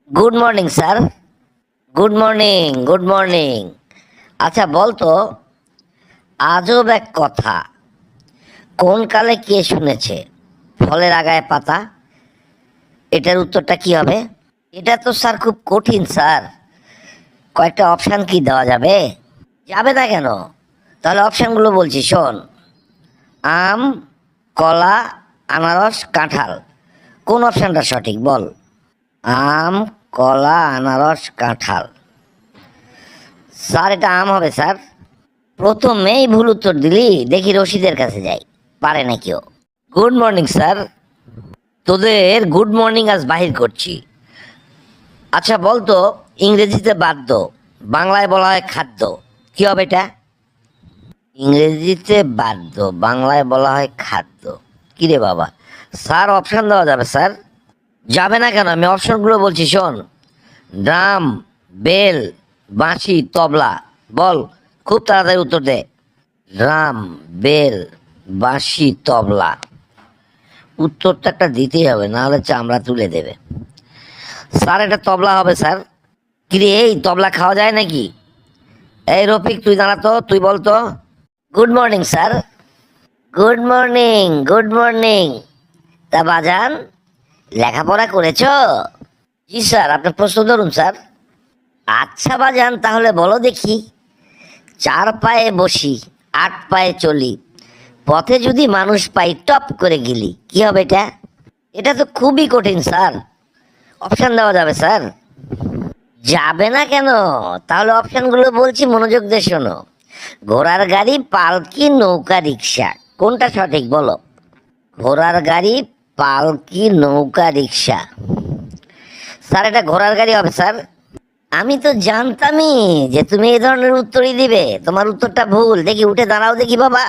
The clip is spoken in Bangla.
Good morning sir. Good morning, good morning. আচ্ছা বলতো, আজব এক কথা, কোন কালে কে শুনেছে ফলের আগায় পাতা? এটার উত্তরটা কি হবে? এটা তো স্যার খুব কঠিন স্যার। কয়েকটা অপশান কি দেওয়া যাবে? যাবে না কেন? তাহলে অপশানগুলো বলছি, শোন। আম, কলা, আনারস, কাঁঠাল। কোন অপশানটা সঠিক বল? আম, কলা, আনারস, কাঁঠাল। স্যার এটা আম হবে স্যার। প্রথমেই ভুল উত্তর দিলি, দেখি রশিদের কাছে যাই, পারে না কেউ। গুড মর্নিং স্যার, তোদের গুড মর্নিং আজ বাহির করছি। আচ্ছা বলতো, ইংরেজিতে বাদ্য, বাংলায় বলা হয় খাদ্য, কি হবে এটা? ইংরেজিতে বাদ্য, বাংলায় বলা হয় খাদ্য। কি রে বাবা, স্যার অপশন দেওয়া যাবে স্যার? যাবে না কেন, আমি অপশনগুলো বলছি শোন। ড্রাম, বেল, বাঁশি, তবলা। বল, খুব তাড়াতাড়ি উত্তর দে। ড্রাম, বেল, বাঁশি, তবলা। উত্তরটা একটা দিতেই হবে, না হলে চামড়া তুলে দেবে। স্যার এটা তবলা হবে স্যার। কিরে এই তবলা খাওয়া যায় নাকি? এই রফিক তুই দাঁড়াতো, তুই বলতো। Good morning sir. Good morning, good morning. তা বাজান, লেখাপড়া করেছো? জি স্যার, আপনার প্রশ্ন ধরুন স্যার। আচ্ছা বাজান, তাহলে বলো দেখি, চার পায়ে বসি, আট পায়ে চলি, পথে যদি মানুষ পাই টপ করে গেলি, কি হবে এটা? এটা তো খুবই কঠিন স্যার। অপশন দেওয়া যাবে স্যার? যাবে না কেন? তাহলে অপশনগুলো বলছি, মনোযোগ দিয়ে শোনো। ঘোড়ার গাড়ি, পালকি, নৌকা, রিক্সা। কোনটা সঠিক বলো? ঘোড়ার গাড়ি, পালকি, নৌকা, রিক্সা। স্যার এটা ঘোড়ার গাড়ি হবে স্যার। আমি তো জানতামই যে তুমি এই ধরনের উত্তরই দিবে। তোমার উত্তরটা ভুল। দেখি উঠে দাঁড়াও দেখি বাবা।